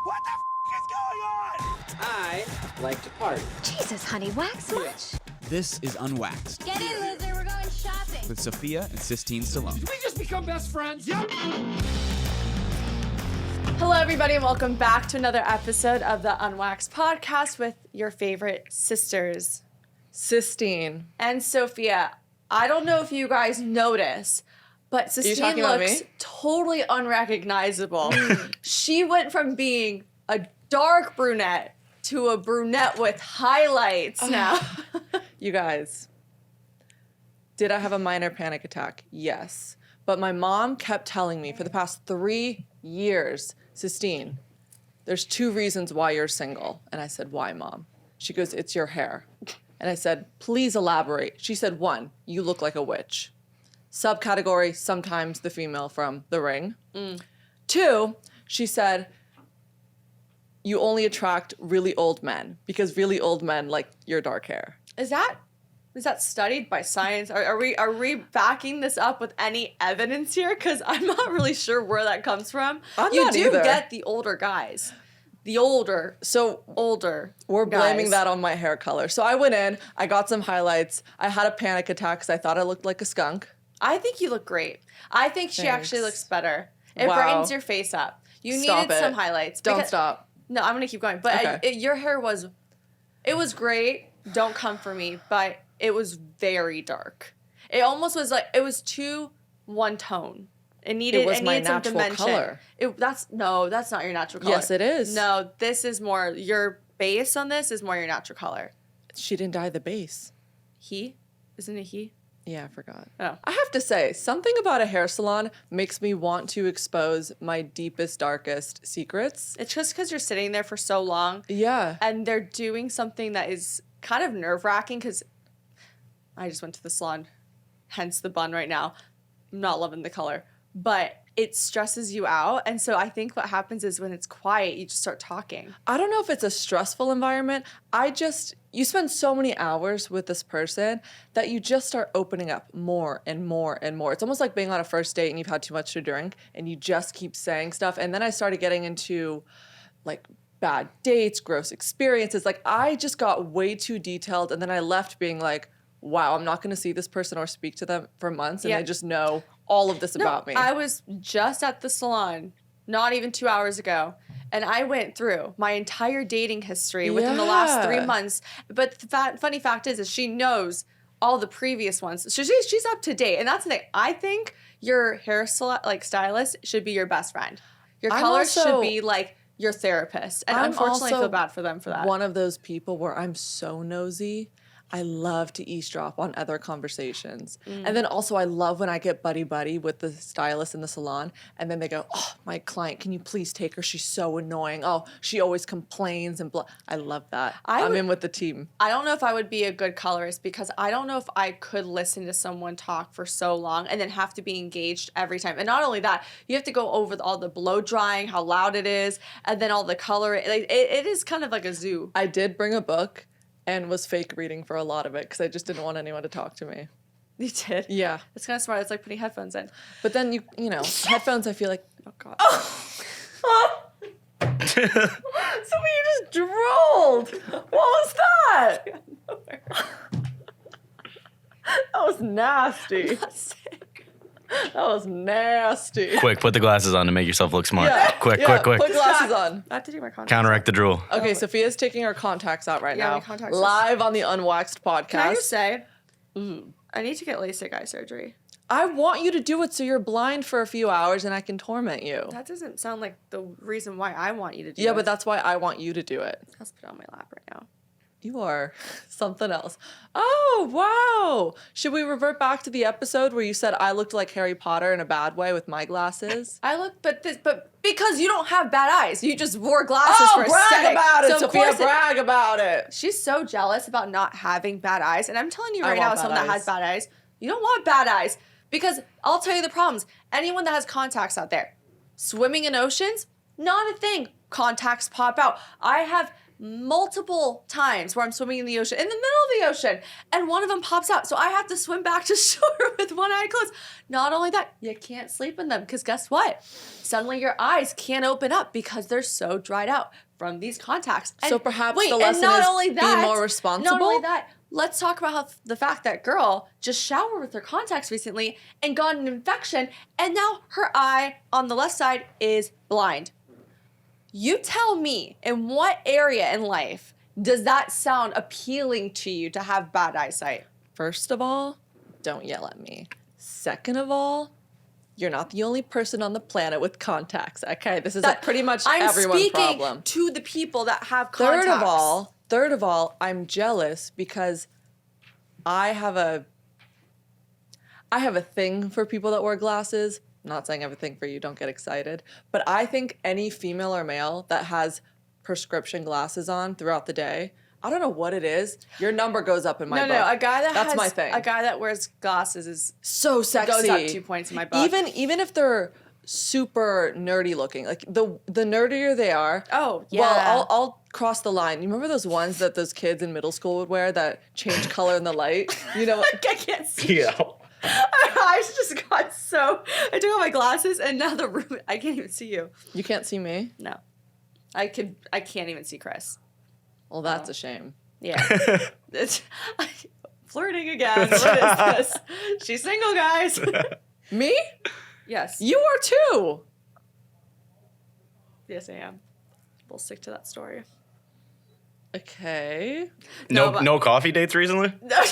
What the is going on? I like to party. Jesus, honey, wax much? This is Unwaxed Get in, loser, we're going shopping. with Sophia and Sistine Stallone. We just become best friends. Yep. Hello, everybody, and welcome back to another episode of the Unwaxed podcast with your favorite sisters, Sistine. and Sophia. I don't know if you guys notice, but Sistine talking about looks me? totally unrecognizable. She went from being a dark brunette to a brunette with highlights now. You guys, did I have a minor panic attack? Yes. But my mom kept telling me for the past 3 years, Sistine, there's 2 reasons why you're single. And I said, why, Mom? She goes, it's your hair. And I said, please elaborate. She said, 1, you look like a witch. Subcategory, sometimes the female from The Ring. 2, she said, you only attract really old men because really old men like your dark hair. Is that studied by science? Are we backing this up with any evidence here? Because I'm not really sure where that comes from. I'm not do either. get the older guys. The older We're blaming guys. that on my hair color. So I went in, I got some highlights. I had a panic attack because I thought I looked like a skunk. I think you look great. I think she actually Thanks. looks better. It Wow. brightens your face up. You Stop needed it. some highlights. Don't because- stop. No, I'm gonna keep going. But Okay. your hair was great. Don't come for me. But it was very dark. It almost was like it was too one tone. It needed was my needed some natural dimension. color. That's not your natural color. Yes, it is. No, this is more your base on this is more your natural color. She didn't dye the base. He? Isn't it he? Yeah, I forgot. Oh. I have to say, something about a hair salon makes me want to expose my deepest, darkest secrets. It's just because you're sitting there for so long. Yeah. And they're doing something that is kind of nerve-wracking because I just went to the salon, hence the bun right now. I'm not loving the color, but it stresses you out. And so I think what happens is when it's quiet, you just start talking. I don't know if it's a stressful environment. You spend so many hours with this person that you just start opening up more and more and more. It's almost like being on a first date and you've had too much to drink and you just keep saying stuff. And then I started getting into like bad dates, gross experiences. Like I just got way too detailed and then I left being like, wow, I'm not going to see this person or speak to them for months and Yeah. they just know all of this about me. I was just at the salon not even 2 hours ago. And I went through my entire dating history within the last 3 Yeah. months. But the funny fact is she knows all the previous ones. So she's up to date. And that's the thing. I think your stylist should be your best friend. Your I'm color also- should be like your therapist. And I'm unfortunately, I also feel bad for them for that. One of those people where I'm so nosy. I love to eavesdrop on other conversations. And then also I love when I get buddy-buddy with the stylist in the salon and then they go, oh, my client, can you please take her? She's so annoying. Oh, she always complains and blah. I love that. I'm in with the team. I don't know if I would be a good colorist because I don't know if I could listen to someone talk for so long and then have to be engaged every time. And not only that, you have to go over all the blow drying, how loud it is, and then all the color. Like, it is kind of like a zoo. I did bring a book and was fake reading for a lot of it because I just didn't want anyone to talk to me. You did? Yeah. It's kind of smart. It's like putting headphones in. But then you know, headphones, I feel like, Oh, God. so you just drooled. What was that? That was nasty. That was nasty. Quick, put the glasses on to make yourself look smart. Yeah, Quick. Put glasses on. I have to do my contacts. Counteract the drool. Okay, Sophia's taking her contacts out right Yeah, now. my contacts are- Live on the Unwaxed podcast. Can I just say, I need to get LASIK eye surgery. I want you to do it so you're blind for a few hours and I can torment you. That doesn't sound like the reason why I want you to do it. Yeah, but that's why I want you to do it. Let's put it on my lap right now. You are something else. Oh, wow. Should we revert back to the episode where you said I looked like Harry Potter in a bad way with my glasses? I look, but because you don't have bad eyes, you just wore glasses for brag aesthetic. about it, So of Sophia, course brag about it. she's so jealous about not having bad eyes, and I'm telling you right now, want as someone bad that has eyes. bad eyes, you don't want bad eyes because I'll tell you the problems. Anyone that has contacts out there, swimming in oceans, not a thing. Contacts pop out. I have multiple times where I'm swimming in the ocean, in the middle of the ocean, and one of them pops out. So I have to swim back to shore with one eye closed. Not only that, you can't sleep in them because guess what? Suddenly your eyes can't open up because they're so dried out from these contacts. So perhaps the lesson is be more responsible? Not only that, let's talk about how the fact that girl just showered with her contacts recently and got an infection, and now her eye on the left side is blind. You tell me, in what area in life does that sound appealing to you to have bad eyesight? First of all, don't yell at me. Second of all, you're not the only person on the planet with contacts. Okay, this is pretty much everyone's problem. I'm speaking to the people that have contacts. Third of all, I'm jealous because I have a thing for people that wear glasses. I'm not saying I have a thing for you, don't get excited. But I think any female or male that has prescription glasses on throughout the day, I don't know what it is, your number goes up in my book. No, a guy That's my thing. A guy that wears glasses is so sexy. Goes up 2 points in my book. Even if they're super nerdy looking, like the nerdier they are. Oh, yeah. Well, I'll cross the line. You remember those ones that those kids in middle school would wear that change color in the light? You know, I can't see. Yeah. I just got I took off my glasses and now the room, I can't even see you. You can't see me? No. I can't even see Chris. Well, that's a shame. Yeah. Flirting again. What is this? She's single, guys. Me? Yes. You are too. Yes, I am. We'll stick to that story. Okay. No coffee dates recently? No,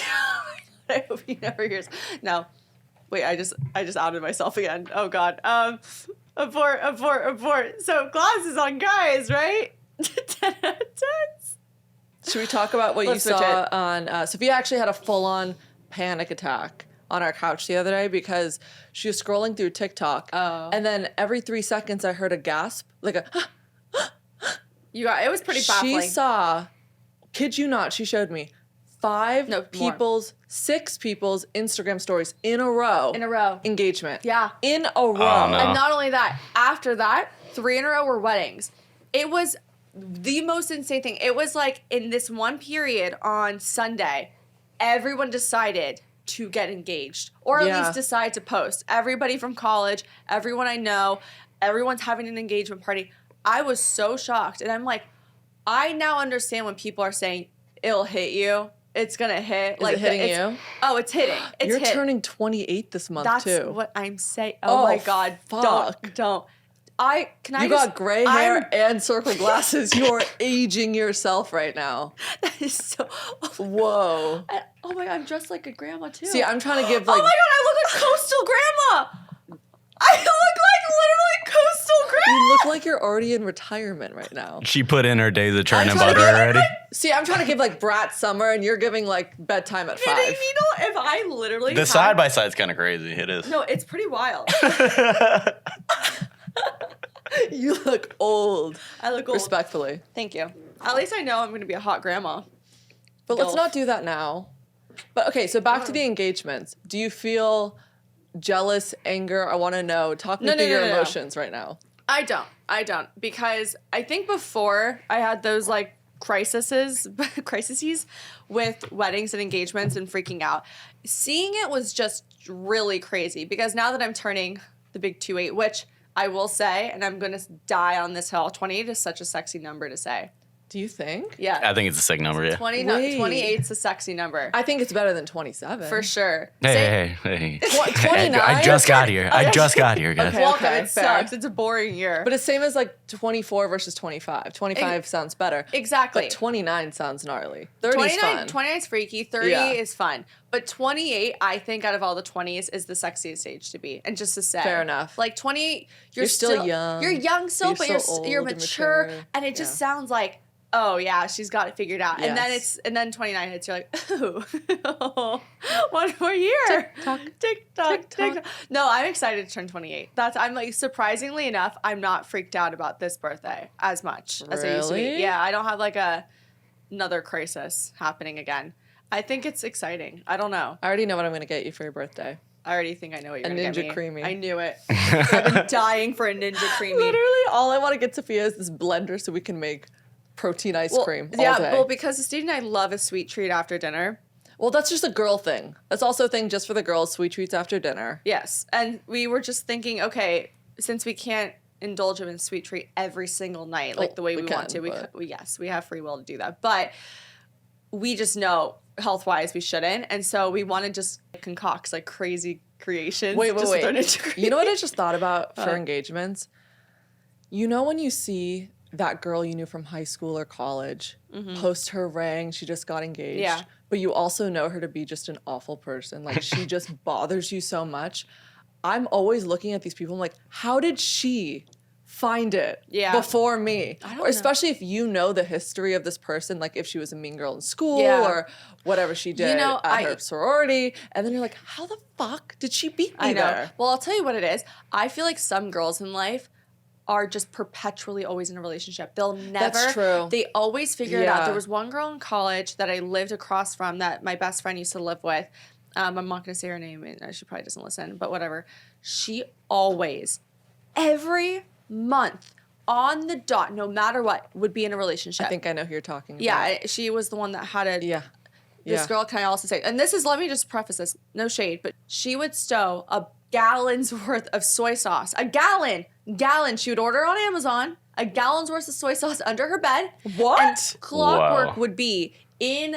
I hope he never hears. No. Wait, I just outed myself again. Oh God. Abort. So glasses on guys, right? 10 out of 10. Should we talk about what Let's you saw on... Sophia actually had a full-on panic attack on our couch the other day because she was scrolling through TikTok. Oh. And then every 3 seconds I heard a gasp, like a... It was pretty baffling. She saw, kid you not, she showed me 6 people's Instagram stories in a row. Engagement. Yeah. In a row. Oh, no. And not only that, after that, 3 in a row were weddings. It was the most insane thing. It was like in this one period on Sunday, everyone decided to get engaged or at least decide to post. Everybody from college, everyone I know, everyone's having an engagement party. I was so shocked. And I'm like, I now understand when people are saying it'll hit you. It's going to hit. Is it hitting you? Oh, it's hitting. You're turning 28 this month, That's too. That's what I'm saying. Oh my God. Fuck. Don't. You got gray hair and circle glasses. You're aging yourself right now. That is so... Whoa. Oh my God, I'm dressed like a grandma too. See, I'm trying to give like... Oh my God, I look like coastal grandma. I look like literally coastal grandma. You look like you're already in retirement right now. She put in her days of churning butter already. See, I'm trying to give like brat summer and you're giving like bedtime at 5. Knitting needle, if I literally... The side by side's kind of crazy. It is. No, it's pretty wild. You look old. I look old. Respectfully. Thank you. At least I know I'm going to be a hot grandma. But let's not do that now. But okay, so back to the engagements. Do you feel jealous, anger? I want to know. Talk me through your emotions right now. I don't. Because I think before I had those like crises with weddings and engagements and freaking out. Seeing it was just really crazy because now that I'm turning the big 28, which I will say, and I'm going to die on this hill, 28 is such a sexy number to say. Do you think? Yeah. I think it's a sick number, yeah. 28's a sexy number. I think it's better than 27. For sure. Hey. 29? I just got here. I just got here, guys. Welcome. Okay, It fair. sucks. It's a boring year. But it's same as like 24 versus 25. 25 sounds better. Exactly. But 29 sounds gnarly. 30 is fun. 29 is freaky. 30 is fun. But 28, I think out of all the 20s, is the sexiest age to be. And just to say. Fair enough. Like 28, you're still young. You're young still, You're but so you're old and mature. mature. And it just sounds like, oh yeah, she's got it figured out. Yes. And then 29 hits, you're like, ooh, one more year. Tick tock. No, I'm excited to turn 28. I'm like, surprisingly enough, I'm not freaked out about this birthday as much as I used to be. Really? Yeah, I don't have like another crisis happening again. I think it's exciting. I don't know. I already know what I'm going to get you for your birthday. I already think I know what you're going to get me. Ninja Creamy. I knew it. I've been dying for a Ninja Creamy. Literally, all I want to get Sophia is this blender so we can make protein ice cream all yeah, day. well, because Sistine and I love a sweet treat after dinner. Well, that's just a girl thing. That's also a thing just for the girls, sweet treats after dinner. Yes. And we were just thinking, okay, since we can't indulge him in sweet treat every single night, like the way we want to, we have free will to do that. But we just know health-wise we shouldn't. And so we want to just concoct like crazy creations. Wait. You know what I just thought about for Uh. engagements? You know when you see that girl you knew from high school or college post her ring, she just got engaged. Yeah. But you also know her to be just an awful person. Like she just bothers you so much. I'm always looking at these people. I'm like, how did she find it before me? I don't or especially if you know the history of this person, like if she was a mean girl in school Yeah. or whatever she did at her sorority. And then you're like, how the fuck did she beat me I know. there? Well, I'll tell you what it is. I feel like some girls in life are just perpetually always in a relationship. They'll never. That's true. They always figure it out. Yeah. There was one girl in college that I lived across from that my best friend used to live with. I'm not going to say her name, and she probably doesn't listen, but whatever. She always, every month, on the dot, no matter what, would be in a relationship. I think I know who you're talking about. Yeah, she was the one that had a. Yeah. This girl, can I also say, and this is, let me just preface this, no shade, but she would stow a gallon's worth of soy sauce. A gallon. She would order on Amazon, a gallon's worth of soy sauce under her bed. What? And clockwork Wow. would be in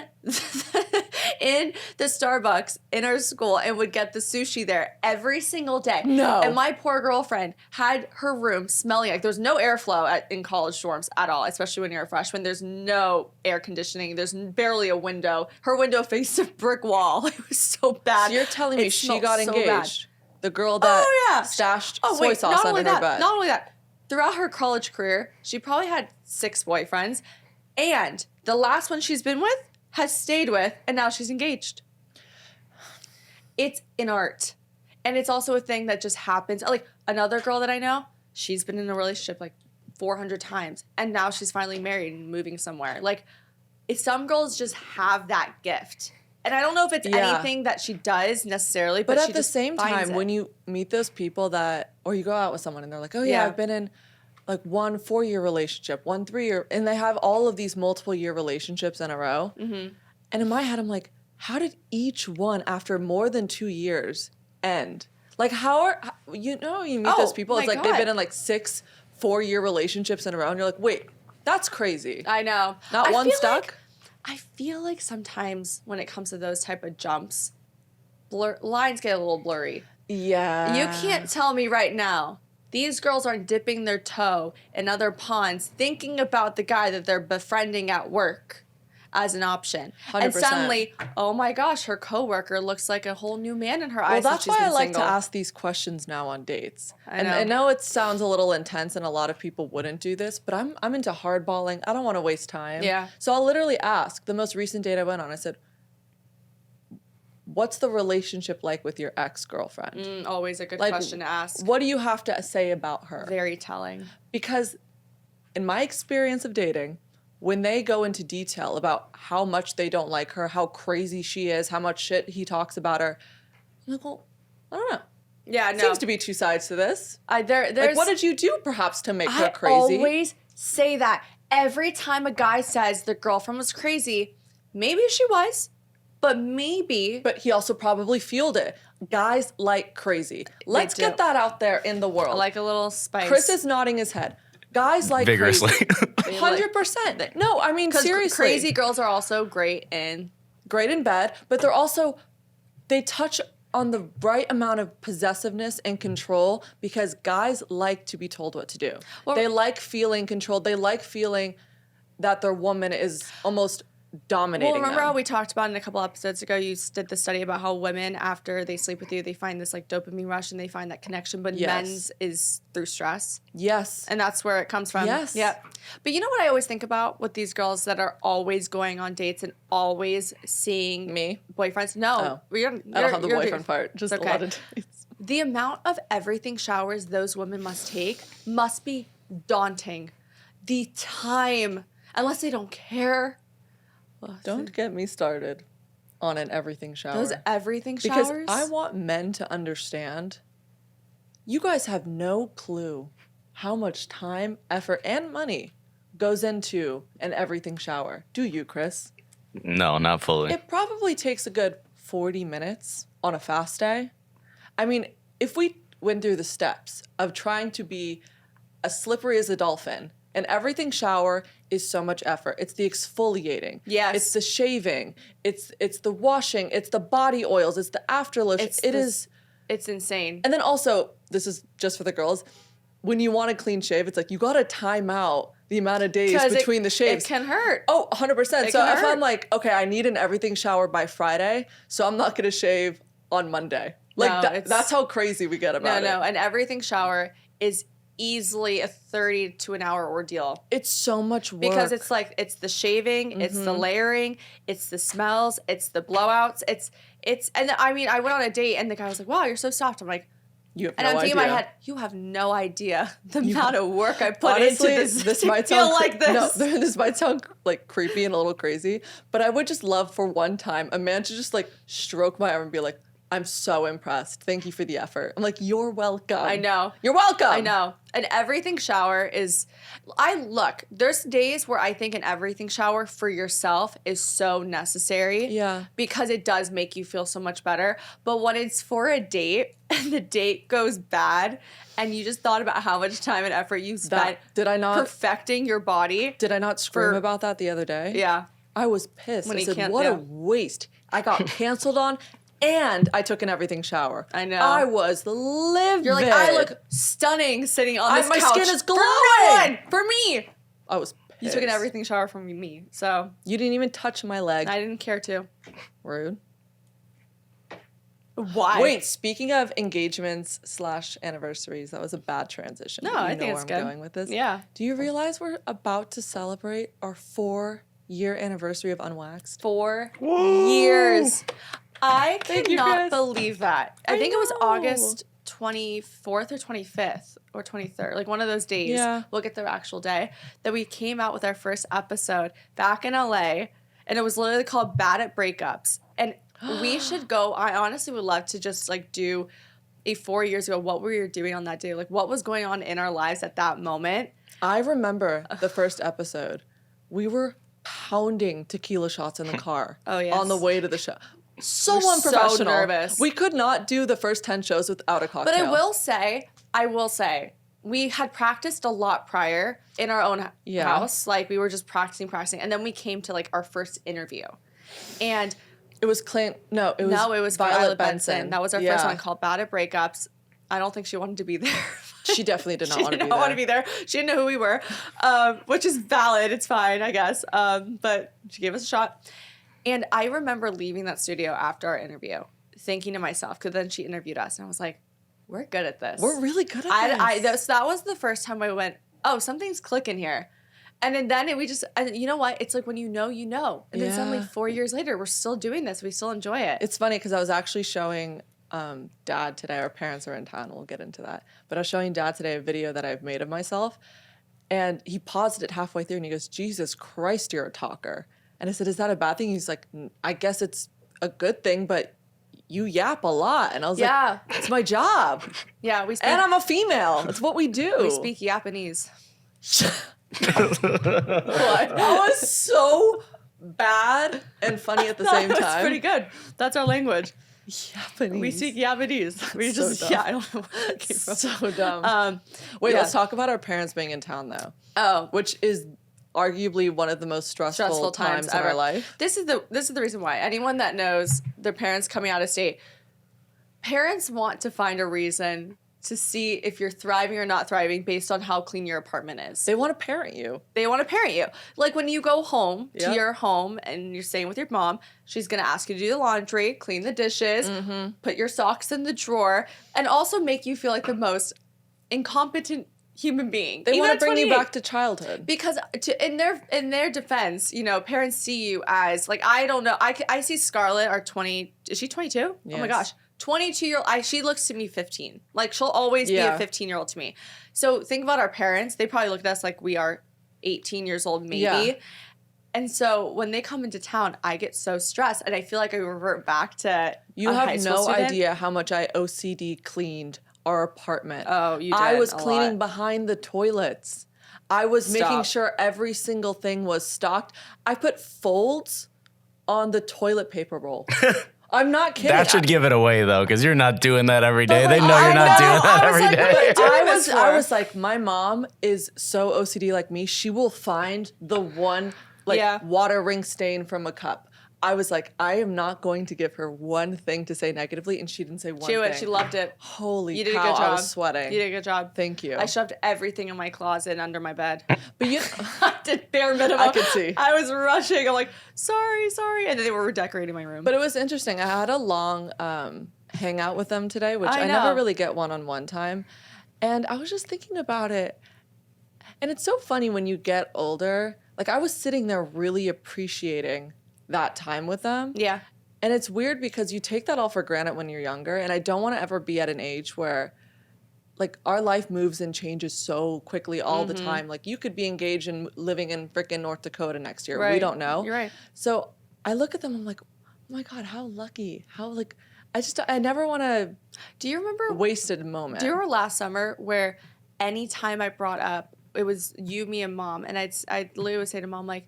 in the Starbucks in our school and would get the sushi there every single day. No. And my poor girlfriend had her room smelling like there was no airflow in college dorms at all, especially when you're a freshman. There's no air conditioning. There's barely a window. Her window faced a brick wall. It was so bad. So you're telling me It she smelled got so engaged? bad. The girl that Oh, yeah. stashed Oh, soy wait, sauce not under only her that, bed. Not only that, throughout her college career, she probably had 6 boyfriends, and the last one she's been with has stayed with, and now she's engaged. It's an art. And it's also a thing that just happens. Like, another girl that I know, she's been in a relationship like 400 times, and now she's finally married and moving somewhere. Like, some girls just have that gift. And I don't know if it's anything that she does necessarily, but But she at the just same finds time, it. when you meet those people that, or you go out with someone and they're like, oh yeah, Yeah. I've been in like 1 4-year relationship, 1 3-year, and they have all of these multiple year relationships in a row. Mm-hmm. And in my head, I'm like, how did each one after more than 2 years end? Like you meet those people, it's my like they've God. been in like 6 4-year relationships in a row, and you're like, wait, that's crazy. I know. Not I one feel stuck? like- I feel like sometimes when it comes to those type of jumps, lines get a little blurry. Yeah. You can't tell me right now these girls aren't dipping their toe in other ponds thinking about the guy that they're befriending at work as an option. 100%. And suddenly, oh my gosh, her coworker looks like a whole new man in her eyes. Well, since that's she's why I been like single. to ask these questions now on dates. And know. I know it sounds a little intense and a lot of people wouldn't do this, but I'm into hardballing. I don't want to waste time. Yeah. So I'll literally ask. The most recent date I went on, I said, what's the relationship like with your ex-girlfriend? Always a good Like, question to ask. What do you have to say about her? Very telling. Because in my experience of dating, when they go into detail about how much they don't like her, how crazy she is, how much shit he talks about her, I'm like, well, I don't know. Yeah, no. Seems to be 2 sides to this. There's Like, what did you do perhaps to make her I crazy? always say that. Every time a guy says the girlfriend was crazy, maybe she was, but maybe. But he also probably fueled it. Guys like crazy. Let's do. get that out there in the world. Like a little spice. Chris is nodding his head. Guys like Vigorously. crazy. 100%. No, I mean, seriously. Crazy girls are also great in. Great in bed, but they're also, they touch on the right amount of possessiveness and control because guys like to be told what to do. Well- They like feeling controlled. They like feeling that their woman is almost dominating Well, remember them. how we talked about in a couple episodes ago, you did the study about how women, after they sleep with you, they find this like dopamine rush and they find that connection, but Yes. men's is through stress. Yes. And that's where it comes from. Yes. Yep. But you know what I always think about with these girls that are always going on dates and always seeing Me? boyfriends? No. Oh. I don't have the boyfriend part. Just It's a lot of dates. The amount of everything showers those women must take must be daunting. The time, unless they don't care. Don't get me started on an everything shower. Those everything showers. Because I want men to understand, you guys have no clue how much time, effort, and money goes into an everything shower? Do you, Chris? No, not fully. It probably takes a good 40 minutes on a fast day. I mean, if we went through the steps of trying to be as slippery as a dolphin, an everything shower is so much effort. It's the exfoliating. Yes. It's the shaving. It's the washing. It's the body oils. It's the after lotion. It's insane. And then also, this is just for the girls, when you want a clean shave, it's like you gotta time out the amount of days between the shaves. It can hurt. Oh, 100%. It So can if hurt. I'm like, okay, I need an everything shower by Friday, so I'm not gonna shave on Monday. Like No, that's how crazy we get about it. No, an everything shower is easily a 30 to an hour ordeal. It's so much work. Because it's like, it's the shaving, it's the layering, it's the smells, it's the blowouts, and I mean, I went on a date and the guy was like, wow, you're so soft. I'm like, you have and no I'm thinking idea. in my head, you have no idea the amount of work I put Honestly, into this to might feel sound like this. No, this might sound like creepy and a little crazy, but I would just love for one time a man to just like stroke my arm and be like, I'm so impressed. Thank you for the effort. I'm like, you're welcome. I know. You're welcome. I know. An everything shower is, there's days where I think an everything shower for yourself is so necessary. Yeah. Because it does make you feel so much better. But when it's for a date and the date goes bad and you just thought about how much time and effort you spent perfecting your body. Did I not scream about that the other day? Yeah. I was pissed. When I he said, can't- what yeah. a waste. I got canceled on. And I took an everything shower. I know. I was livid. You're like, I look stunning sitting on this my couch. skin is glowing. For no one! For me! I was pissed. You took an everything shower from me, so You didn't even touch my leg. I didn't care to. Rude. Why? Wait, speaking of engagements / anniversaries, that was a bad transition. No, but you I know think where it's I'm good. going with this. Yeah. Do you realize we're about to celebrate our 4-year anniversary of Unwaxed? 4 years. I Thank you, cannot Chris. believe that. I think it was know. August 24th or 25th or 23rd, like one of those days. Yeah. We'll get the actual day that we came out with our first episode back in LA, and it was literally called Bad at Breakups. And we should go. I honestly would love to just like do a 4 years ago, what we were doing on that day, like what was going on in our lives at that moment. I remember the first episode. We were pounding tequila shots in the car Oh, yes. on the way to the show. So We're so unprofessional. nervous. We could not do the first 10 shows without a cocktail. But I will say, we had practiced a lot prior in our own house. Like we were just practicing. And then we came to like our first interview. And It was Clint. No, it was Violet Benson. That was our first one called Bad at Breakups. I don't think she wanted to be there. She definitely did not want to be there. She did not want to be there. She didn't know who we were, which is valid. It's fine, I guess. But she gave us a shot. And I remember leaving that studio after our interview, thinking to myself, because then she interviewed us, and I was like, we're good at this. We're really good at this. That was the first time I went, oh, something's clicking here. And then and you know what? It's like when you know. And then suddenly 4 years later, we're still doing this. We still enjoy it. It's funny because I was actually showing Dad today. Our parents are in town. We'll get into that. But I was showing Dad today a video that I've made of myself. And he paused it halfway through and he goes, Jesus Christ, you're a talker. And I said, is that a bad thing? He's like, I guess it's a good thing, but you yap a lot. And I was like, it's my job. Yeah, we speak. And I'm a female. It's what we do. We speak Japanese. That was so bad and funny at the same time. That's pretty good. That's our language. Japanese. We speak Japanese. We So just, dumb. I don't know where that came from. So dumb. Wait, let's talk about our parents being in town though. Oh, Which is arguably one of the most stressful times in ever. our life. This is the reason why. Anyone that knows their parents coming out of state, parents want to find a reason to see if you're thriving or not thriving based on how clean your apartment is. They want to parent you. They want to parent you. Like when you go home to Yep. your home and you're staying with your mom, she's going to ask you to do the laundry, clean the dishes, put your socks in the drawer, and also make you feel like the most incompetent human being. They Even want at to bring you 28. back to childhood. Because in their defense, you know, parents see you as like, I don't know. I see Scarlett, our 20, is she 22? Oh my Yes. gosh. 22-year-old, she looks to me 15. Like she'll always be a 15-year-old to me. So think about our parents. They probably look at us like we are 18 years old maybe. Yeah. And so when they come into town, I get so stressed and I feel like I revert back to You a high have school no student. idea how much I OCD cleaned our apartment. Oh, you did I was a cleaning lot. behind the toilets. I was making Stop. sure every single thing was stocked. I put folds on the toilet paper roll. I'm not kidding. That should give it away though, because you're not doing that every day. They know I you're not know. doing that I was every like, day. but I was like, my mom is so OCD like me. She will find the one water ring stain from a cup. I was like, I am not going to give her one thing to say negatively, and she didn't say one thing. She loved it. Holy You did cow, a good job. I was sweating. You did a good job. Thank you. I shoved everything in my closet and under my bed. But you, I did bare minimum. I could see. I was rushing. I'm like, sorry. And then they were redecorating my room. but it was interesting. I had a long hangout with them today, which I know. never really get one-on-one time. And I was just thinking about it. And it's so funny when you get older. Like, I was sitting there really appreciating that time with them. Yeah. And it's weird because you take that all for granted when you're younger. And I don't want to ever be at an age where, like, our life moves and changes so quickly all the time. Like, you could be engaged in living in freaking North Dakota next year. Right. We don't know. You're right. So I look at them, I'm like, oh my God, how lucky. How, like, I never want to Do you remember wasted a moment. Do you remember last summer where anytime I brought up, it was you, me, and mom, and I'd literally would say to mom, like,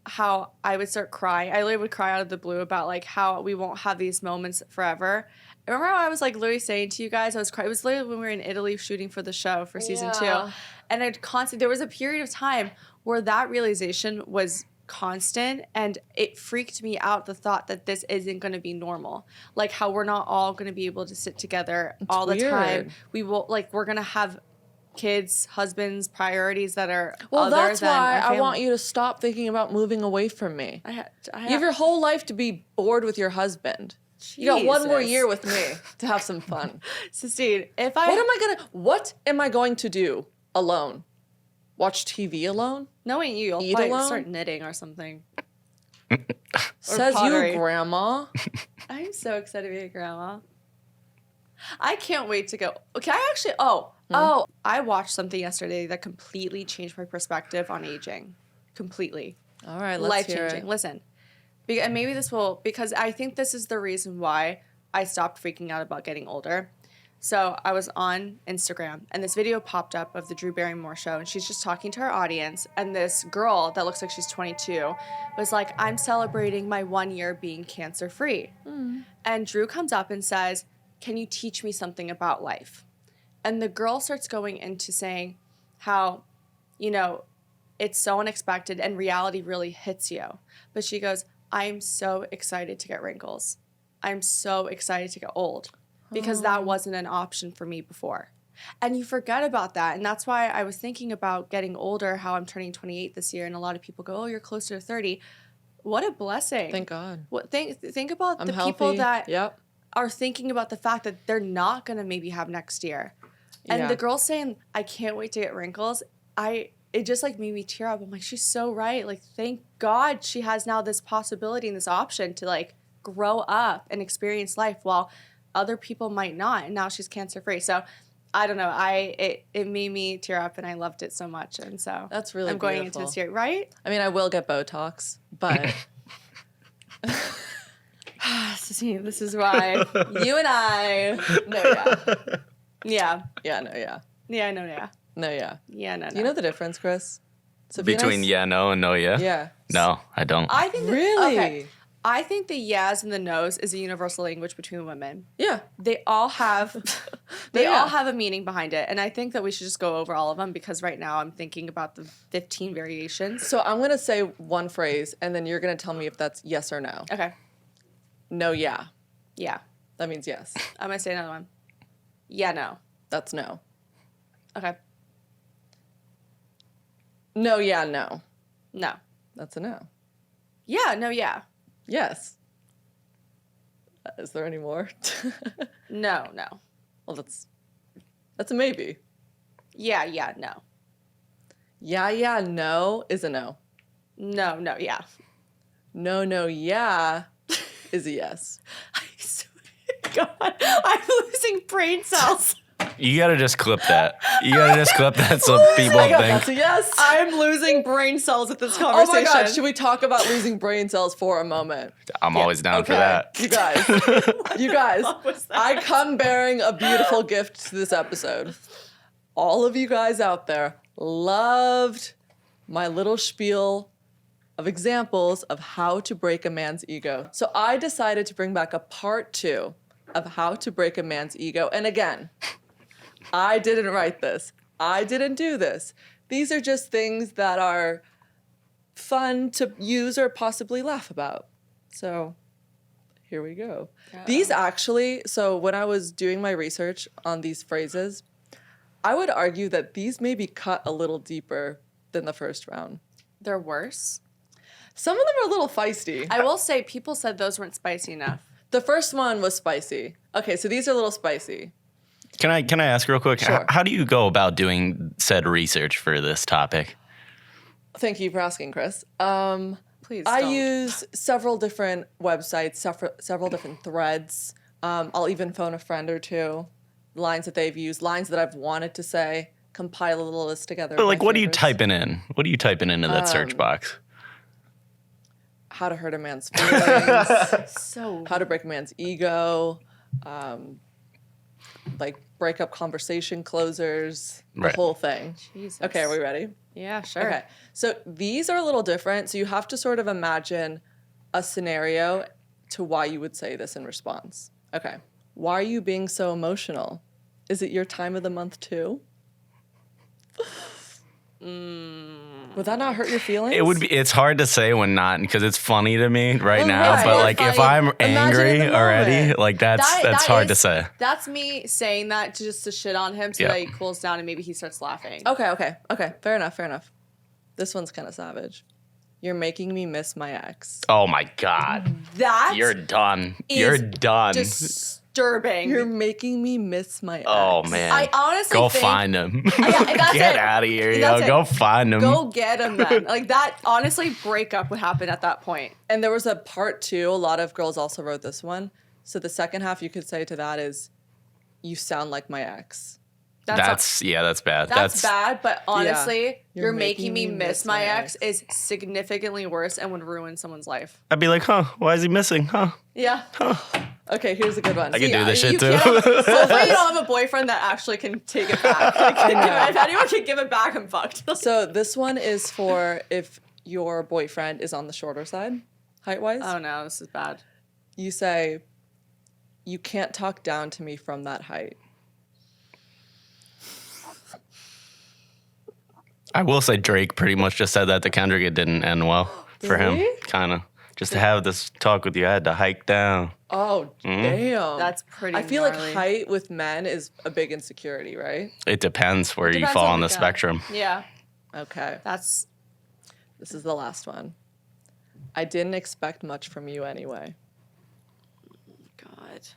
how I would start crying. I literally would cry out of the blue about, like, how we won't have these moments forever. I remember how I was, like, literally saying to you guys, I was crying. It was literally when we were in Italy shooting for the show for season 2. And there was a period of time where that realization was constant, and it freaked me out, the thought that this isn't going to be normal, like how we're not all going to be able to sit together all the time. We will, like, we're going to have kids, husbands, priorities that are other that's than why our I family. want you to stop thinking about moving away from me. You have your whole life to be bored with your husband. You got one more Jesus. year with me to have some fun. Sistine, What am I going to do alone? Watch TV alone? knowing you, you'll Eat probably alone? start knitting or something. Says pottery. you, Grandma. I'm so excited to be a grandma. I can't wait to go. Okay, I actually, I watched something yesterday that completely changed my perspective on aging. Completely. All right, let's hear Life-changing. it. Listen, and maybe this will, because I think this is the reason why I stopped freaking out about getting older. So I was on Instagram, and this video popped up of the Drew Barrymore show, and she's just talking to her audience, and this girl that looks like she's 22 was like, I'm celebrating my 1 year being cancer-free. And Drew comes up and says, can you teach me something about life? And the girl starts going into saying how, you know, it's so unexpected and reality really hits you. But she goes, I'm so excited to get wrinkles. I'm so excited to get old because that wasn't an option for me before. And you forget about that. And that's why I was thinking about getting older, how I'm turning 28 this year. And a lot of people go, oh, you're closer to 30. What a blessing. Thank God. Think about I'm the healthy. people that Yep. are thinking about the fact that they're not going to maybe have next year. And Yeah. the girl saying, I can't wait to get wrinkles, it just like made me tear up. I'm like, she's so right. Like, thank God she has now this possibility and this option to like grow up and experience life while other people might not. And now she's cancer free. So I don't know. It made me tear up and I loved it so much. And so That's really I'm going beautiful. into this year, right? I mean, I will get Botox, but Sistine, this is why you and I. no, yeah. Yeah. Yeah, no, yeah. Yeah, no, yeah. No, yeah. Yeah, no, no. Do you know the difference, Chris? Sophia and I Between yeah, no, and no, yeah? Yeah. No, I don't. I think that, Really? Okay. I think the yeahs and the no's is a universal language between women. Yeah. They all have Yeah. all have a meaning behind it. And I think that we should just go over all of them because right now I'm thinking about the 15 variations. So I'm going to say one phrase, and then you're going to tell me if that's yes or no. Okay. No, yeah. Yeah. That means yes. I'm going to say another one. Yeah, no. That's no. Okay. No, yeah, no. No. That's a no. Yeah, no, yeah. Yes. Is there any more? No, no. Well, that's a maybe. Yeah, yeah, no. Yeah, yeah, no is a no. No, no, yeah. No, no, yeah is a yes. I swear to God, I'm losing brain cells. You gotta just clip that. You gotta just clip that so people I got think. that's a yes. I'm losing brain cells at this Oh conversation. my God, should we talk about losing brain cells for a moment? I'm always down for Okay. that. You guys, was that? I come bearing a beautiful gift to this episode. All of you guys out there, loved my little spiel of examples of how to break a man's ego. So I decided to bring back a part 2 of how to break a man's ego. And again, I didn't write this. I didn't do this. These are just things that are fun to use or possibly laugh about. So here we go. These actually, so when I was doing my research on these phrases, I would argue that these may be cut a little deeper than the first round. They're worse. Some of them are a little feisty. I will say people said those weren't spicy enough. The first one was spicy. Okay, so these are a little spicy. Can I ask real quick? Sure. How do you go about doing said research for this topic? Thank you for asking, Chris. Please I don't. use several different websites, several different threads. I'll even phone a friend or two, lines that they've used, lines that I've wanted to say, compile a little list together. But of like, my what are you favorites. typing in? What are you typing into that search box? How to hurt a man's feelings, So how to break a man's ego, like breakup conversation closers, the Right. whole thing. Jesus. Okay, are we ready? Yeah, sure. Okay, so these are a little different. So you have to sort of imagine a scenario to why you would say this in response. Okay, why are you being so emotional? Is it your time of the month too? Would that not hurt your feelings? It would be. It's hard to say when not because it's funny to me right Well, now. right. But It's like if funny. I'm Imagine in angry the already, moment. like that's That hard to is- say. That's me saying that just to shit on him so Yeah. that he cools down and maybe he starts laughing. Okay. Fair enough. This one's kind of savage. You're making me miss my ex. Oh my god, That you're done. is You're done. disturbing. You're making me miss my ex. Oh man, I honestly go think, find him. that's Get it. out of here, That's yo. it. Go find him. Go get him then. Like that, honestly, breakup would happen at that point. And there was a part 2. A lot of girls also wrote this one. So the second half you could say to that is, you sound like my ex. That's bad. That's bad, but honestly, You're you're making me miss my ex is significantly worse and would ruin someone's life. I'd be like, huh? Why is he missing? Huh? Yeah. Okay, here's a good one. I can do this shit You too. can't have- hopefully you don't have a boyfriend that actually can take it back. Like, if anyone can give it back, I'm fucked. So this one is for if your boyfriend is on the shorter side, height-wise. Oh no, this is bad. You say, you can't talk down to me from that height. I will say Drake pretty much just said that to Kendrick. It didn't end well for him. Really? Kind of. Just to have this talk with you, I had to hike down. Oh, damn. That's pretty I feel gnarly. like height with men is a big insecurity, right? It depends where you Depends fall on on the the guy. spectrum. Yeah, Okay. that's This is the last one. I didn't expect much from you anyway. God.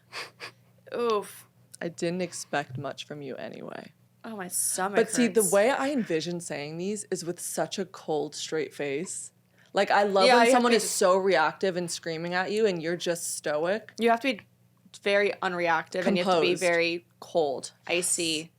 Oof. I didn't expect much from you anyway. Oh, my stomach. But see, the hurts. way I envision saying these is with such a cold, straight face. Like, I love Yeah, you when have someone to- is so reactive and screaming at you and you're just stoic. you have to be very unreactive and you have to be Composed. very cold, icy.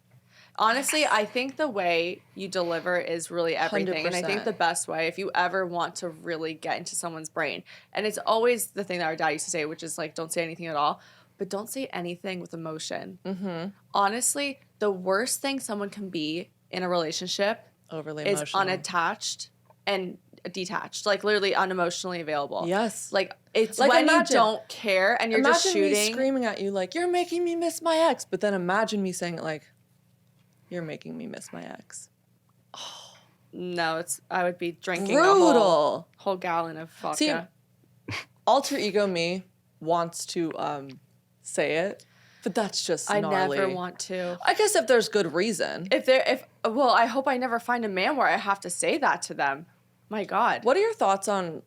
Honestly, I think the way you deliver is really everything. And I think 100%. the best way, if you ever want to really get into someone's brain, and it's always the thing that our dad used to say, which is like, don't say anything at all, but don't say anything with emotion. Mm-hmm. Honestly, the worst thing someone can be in a relationship Overly is emotional. unattached and detached, like literally unemotionally available. Yes. Like it's Like, when imagine- you don't care and you're just Imagine me shooting. screaming at you like, you're making me miss my ex. But then imagine me saying it like, you're making me miss my ex. No, I would be drinking a Brutal. whole gallon of vodka. See, alter ego me wants to say it, but that's just I gnarly. never want to. I guess if there's good reason. Well, I hope I never find a man where I have to say that to them. My God. What are your thoughts on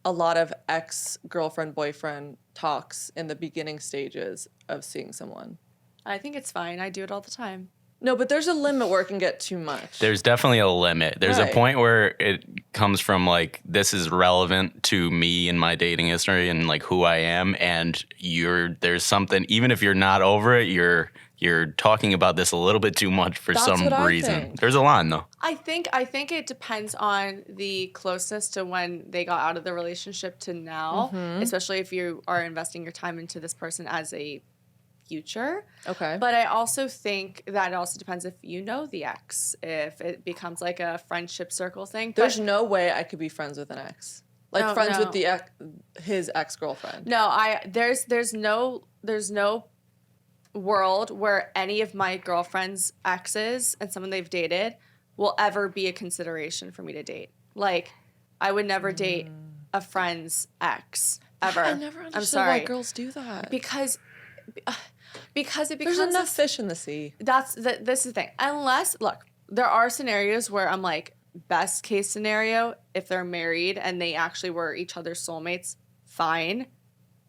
a lot of ex-girlfriend, boyfriend talks in the beginning stages of seeing someone? I think it's fine. I do it all the time. No, but there's a limit where it can get too much. There's definitely a limit. There's Right. a point where it comes from like this is relevant to me and my dating history and like who I am, and there's something even if you're not over it, you're talking about this a little bit too much for That's some what I reason. think. There's a line though. I think it depends on the closeness to when they got out of the relationship to now, Mm-hmm. especially if you are investing your time into this person as a future. Okay. But I also think that it also depends if you know the ex, if it becomes like a friendship circle thing. There's But no way I could be friends with an ex. Like Oh, friends no. with his ex-girlfriend. no, there's no world where any of my girlfriend's exes and someone they've dated will ever be a consideration for me to date. Like, I would never date a friend's ex ever. I never understood I'm sorry. why girls do that. Because it becomes There's enough this- fish in the sea. this is the thing. Unless, look, there are scenarios where I'm like, best case scenario, if they're married and they actually were each other's soulmates, fine.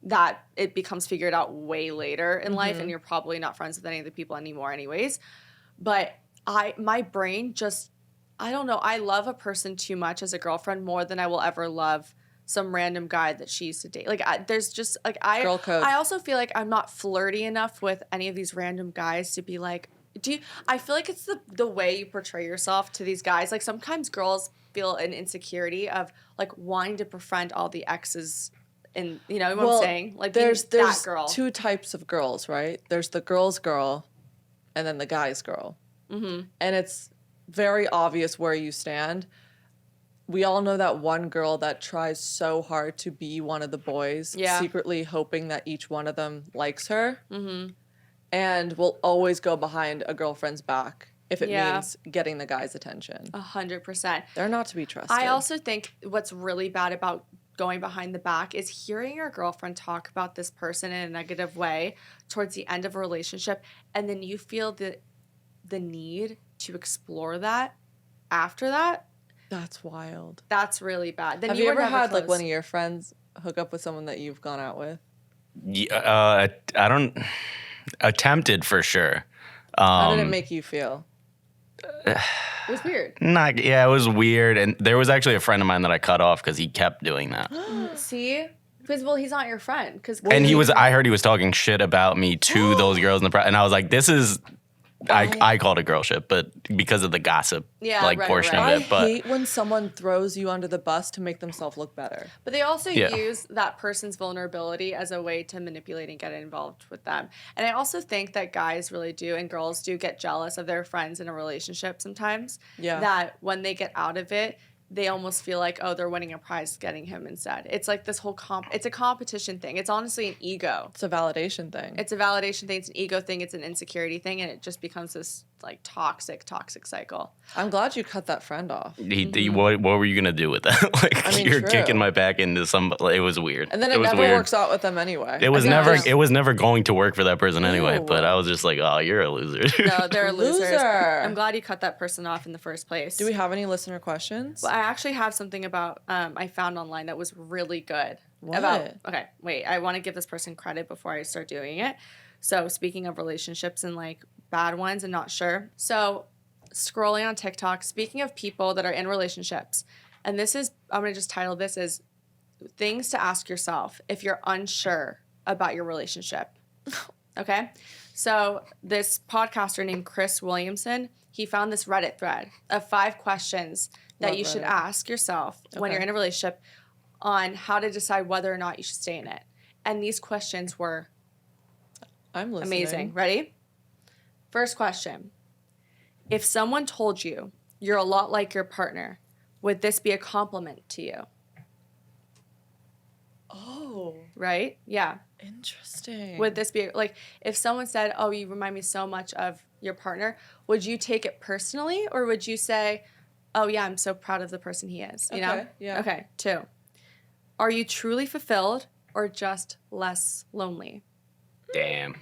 That it becomes figured out way later in life, and you're probably not friends with any of the people anymore, anyways. But my brain just, I don't know. I love a person too much as a girlfriend more than I will ever love some random guy that she used to date. Like, there's just like Girl code. I also feel like I'm not flirty enough with any of these random guys to be like, I feel like it's the way you portray yourself to these guys. Like, sometimes girls feel an insecurity of like wanting to befriend all the exes. And you know what I'm saying? Like, there's that girl. two types of girls, right? There's the girl's girl, and then the guy's girl. Mm-hmm. And it's very obvious where you stand. We all know that one girl that tries so hard to be one of the boys, secretly hoping that each one of them likes her, and will always go behind a girlfriend's back if it means getting the guy's attention. 100%. They're not to be trusted. I also think what's really bad about going behind the back is hearing your girlfriend talk about this person in a negative way towards the end of a relationship, and then you feel the need to explore that after that. That's wild. That's really bad. Then Have you you were ever never had like close. one of your friends hook up with someone that you've gone out with? Yeah, I don't attempted for sure. How did it make you feel? It was weird. It was weird, and there was actually a friend of mine that I cut off because he kept doing that. See? Because, well, he's not your friend. Because And I heard he was talking shit about me to those girls in the and I was like, this is, I called it girl shit, but because of the gossip portion I of it. But hate when someone throws you under the bus to make themselves look better. But they also Yeah. use that person's vulnerability as a way to manipulate and get involved with them. And I also think that guys really do and girls do get jealous of their friends in a relationship sometimes. Yeah. That when they get out of it, they almost feel like, oh, they're winning a prize getting him instead. It's like this whole it's a competition thing. It's honestly an ego. It's a validation thing. It's a validation thing. It's an ego thing. It's an insecurity thing. And it just becomes this like toxic cycle. I'm glad you cut that friend off. what were you gonna do with that? Like, I mean, you're true. kicking my back into some. It was weird. And then it was never weird. works out with them anyway. It was I never. guess. It was never going to work for that person anyway. Ew. But I was just like, oh, you're a loser. No, they're losers. Loser. I'm glad you cut that person off in the first place. Do we have any listener questions? Well, I actually have something about I found online that was really good. What? I want to give this person credit before I start doing it. So speaking of relationships and like bad ones and not sure. So scrolling on TikTok, speaking of people that are in relationships, and this is, I'm going to just title this as things to ask yourself if you're unsure about your relationship. Okay? So this podcaster named Chris Williamson, he found this Reddit thread of 5 questions that Love you should Reddit. ask yourself when you're in a relationship on how to decide whether or not you should stay in it. And these questions were I'm listening. amazing. Ready? First question. If someone told you you're a lot like your partner, would this be a compliment to you? Oh, Right? Yeah. interesting. Would this be like if someone said, "Oh, you remind me so much of your partner," would you take it personally or would you say, "Oh, yeah, I'm so proud of the person he is," you know? Okay, yeah. Okay, 2. Are you truly fulfilled or just less lonely? Damn.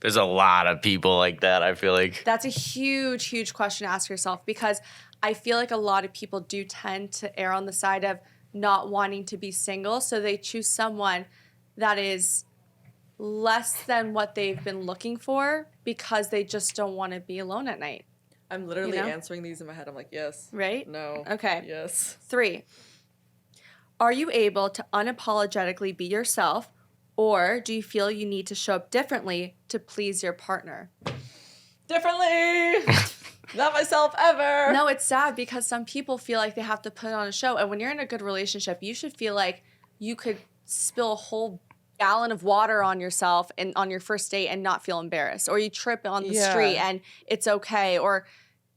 There's a lot of people like that. I feel like. That's a huge question to ask yourself because I feel like a lot of people do tend to err on the side of not wanting to be single, so they choose someone that is less than what they've been looking for because they just don't want to be alone at night, I'm literally you know? answering these in my head. I'm like, yes. right? No. Okay. Yes. 3. Are you able to unapologetically be yourself, or do you feel you need to show up differently to please your partner? Differently. Not myself ever. No, it's sad because some people feel like they have to put on a show. And when you're in a good relationship, you should feel like you could spill a whole gallon of water on yourself and on your first date and not feel embarrassed, or you trip on the street and it's okay, or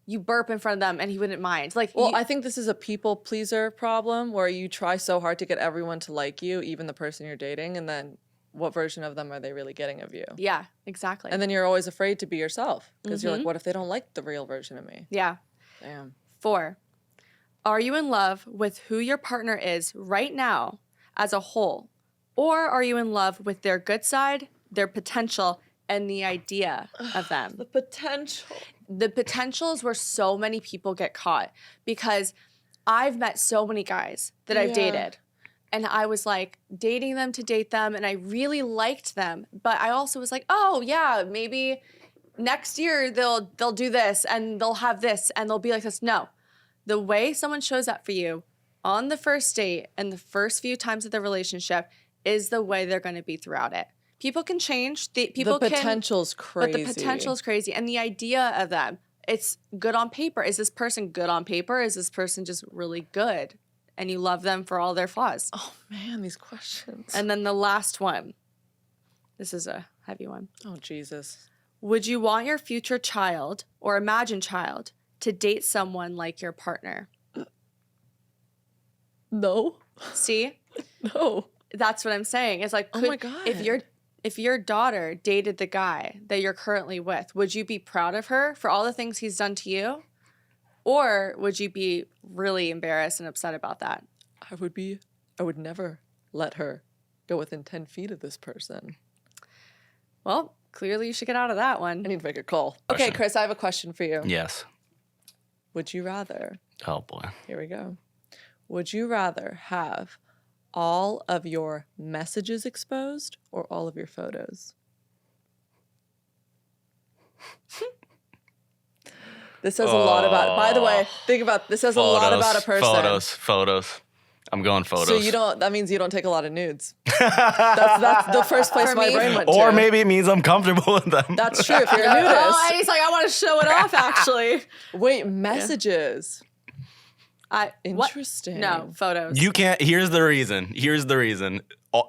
you burp in front of them and he wouldn't mind. Like, Well, I think this is a people pleaser problem where you try so hard to get everyone to like you, even the person you're dating, and then what version of them are they really getting of you? yeah, exactly. And then you're always afraid to be yourself because you're like, what if they don't like the real version of me? yeah. Damn. 4, are you in love with who your partner is right now as a whole? Or are you in love with their good side, their potential, and the idea of them? The potential. The potential is where so many people get caught, because I've met so many guys that I've dated, and I was like dating them to date them, and I really liked them, but I also was like, oh yeah, maybe next year they'll do this and they'll have this and they'll be like this. No, the way someone shows up for you on the first date and the first few times of the relationship is the way they're going to be throughout it. People can change. The potential's crazy. But the potential is crazy. And the idea of them, it's good on paper. Is this person good on paper? Is this person just really good? And you love them for all their flaws. Oh man, these questions. And then the last one. This is a heavy one. Oh Jesus. Would you want your future child or imagined child to date someone like your partner? No. See? No. That's what I'm saying. It's like, Oh my God. if your daughter dated the guy that you're currently with, would you be proud of her for all the things he's done to you? Or would you be really embarrassed and upset about that? I would never let her go within 10 feet of this person. Well, clearly you should get out of that one. I need to make a call. Okay, Chris, I have a question for you. Yes. Would you rather, Oh boy. here we go. Would you rather have all of your messages exposed or all of your photos? This says a lot about, by the way, think about, this says a lot about a person. Photos. I'm going photos. So that means you don't take a lot of nudes. That's the first place For my me- brain went to. Or maybe it means I'm comfortable with them. That's true if you're a nudist. Oh, he's like, I want to show it off, actually. Wait, messages. What? Interesting. No, photos. You can't. Here's the reason.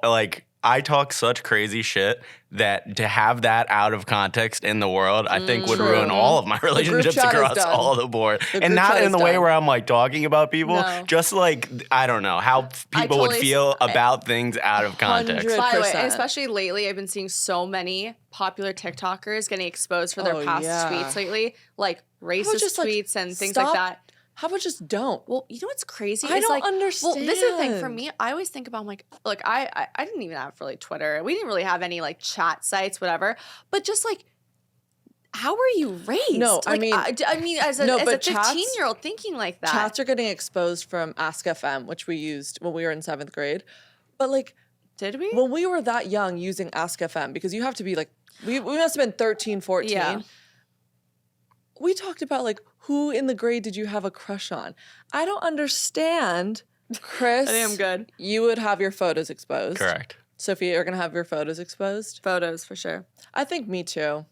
Like, I talk such crazy shit that to have that out of context in the world, I think would True. ruin all of my relationships chat is across done. all the board. The And group not chat in is the way done. where I'm like talking about people, No. just like, I don't know, how people would totally- feel about things out of context. 100%. By the way, and especially lately, I've been seeing so many popular TikTokers getting exposed for their Oh, past yeah. tweets lately, like racist just, like, tweets and things stop? like that. How about just don't? Well, you know what's crazy? I It's don't like, Well, this is the thing for understand. me. I always think about, I'm like, look, I didn't even have really Twitter. We didn't really have any like chat sites, whatever. But just like, how were you raised? No, I like, mean- I mean, as a, No, as a but chats- 15-year-old thinking like that. Chats are getting exposed from Ask FM, which we used when we were in 7th grade. But like, Did we? when we were that young using Ask FM, because you have to be like, we must have been 13, 14. Yeah. We talked about like, who in the grade did you have a crush on? I don't understand, Chris. I think I'm good. You would have your photos exposed. Correct. Sophia, you're gonna have your photos exposed. Photos for sure. I think me too.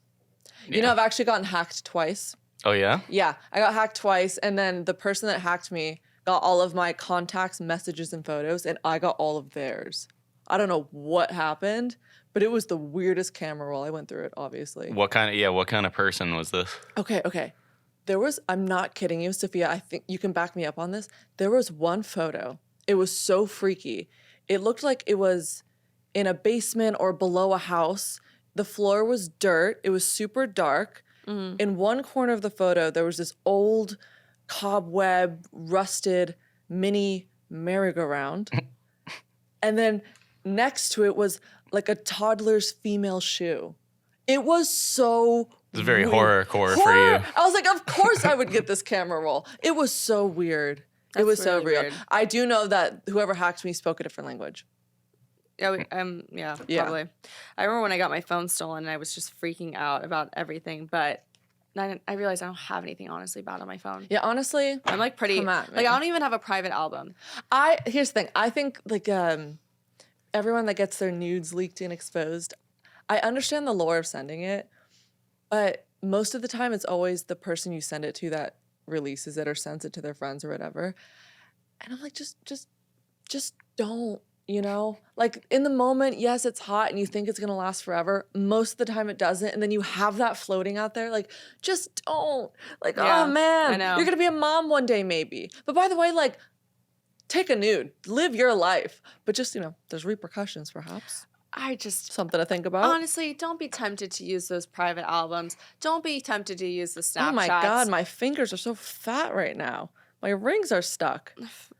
You know, I've actually gotten hacked twice. Oh, yeah? Yeah, I got hacked twice, and then the person that hacked me got all of my contacts, messages, and photos, and I got all of theirs. I don't know what happened, but it was the weirdest camera roll. I went through it, obviously. What kind of person was this? Okay. There was, I'm not kidding you, Sophia, I think you can back me up on this. There was one photo. It was so freaky. It looked like it was in a basement or below a house. The floor was dirt. It was super dark. In one corner of the photo, there was this old cobweb, rusted mini merry-go-round. And then next to it was like a toddler's female shoe. It was so It's very weird. horrorcore for you. I was like, of course I would get this camera roll. It was so weird. It That's was so really real. weird. I do know that whoever hacked me spoke a different language. Yeah, Yeah. probably. I remember when I got my phone stolen, I was just freaking out about everything, but I realized I don't have anything honestly bad on my phone. Yeah, honestly, I'm like pretty, Come at me. like I don't even have a private album. here's the thing. I think like everyone that gets their nudes leaked and exposed, I understand the lore of sending it, but most of the time it's always the person you send it to that releases it or sends it to their friends or whatever. And I'm like, just don't. You know, like in the moment, yes, it's hot and you think it's gonna last forever. Most of the time it doesn't. And then you have that floating out there. Like, just don't. Like, Yeah, oh man, I know. you're gonna be a mom one day, maybe. But by the way, like, take a nude, live your life. But just, there's repercussions perhaps. I just Something to think about. honestly don't be tempted to use those private albums. Don't be tempted to use the Snapchats. Oh my God, my fingers are so fat right now. My rings are stuck.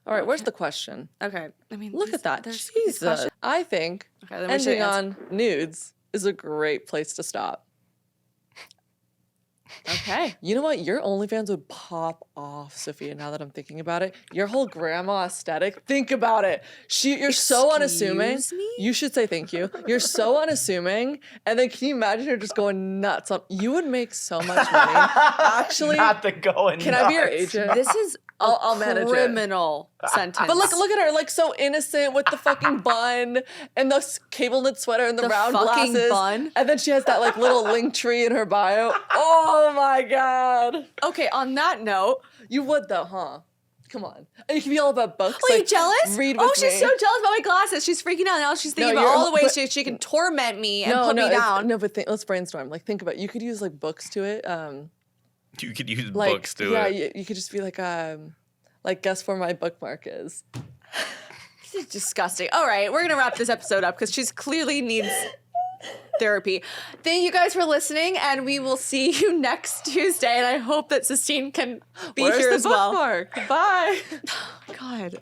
All right, where's the question? Okay, I mean, Look at that. there's these Jesus. questions- I think Okay, then we should ending answer. on nudes is a great place to stop. Okay. You know what? Your OnlyFans would pop off, Sophia, now that I'm thinking about it. Your whole grandma aesthetic. Think about it. You're so unassuming. Excuse me? You should say thank you. You're so unassuming. And then can you imagine her just going nuts on you would make so much money. Actually, Not the going. can I be your nuts. agent? This is I'll manage it. criminal sentence. But look at her, like so innocent with the fucking bun and the cable knit sweater and the round fucking glasses. bun. And then she has that like little link tree in her bio. Oh my God. Okay, on that note, You would though, huh? Come on. And you can be all about books. are you like, jealous? Read with she's me. so jealous about my glasses. She's freaking out now. She's thinking No, about you're- all the ways but- she can torment me and put me it's- down. No, but let's brainstorm. Like think about it. You could use like books to it. You could use Like books to yeah, it. you could just be like guess where my bookmark is. This is disgusting. All right, we're gonna wrap this episode up because she's clearly needs therapy. Thank you guys for listening, and we will see you next Tuesday. And I hope that Sistine can be Where's here the as well. bookmark? Bye. God.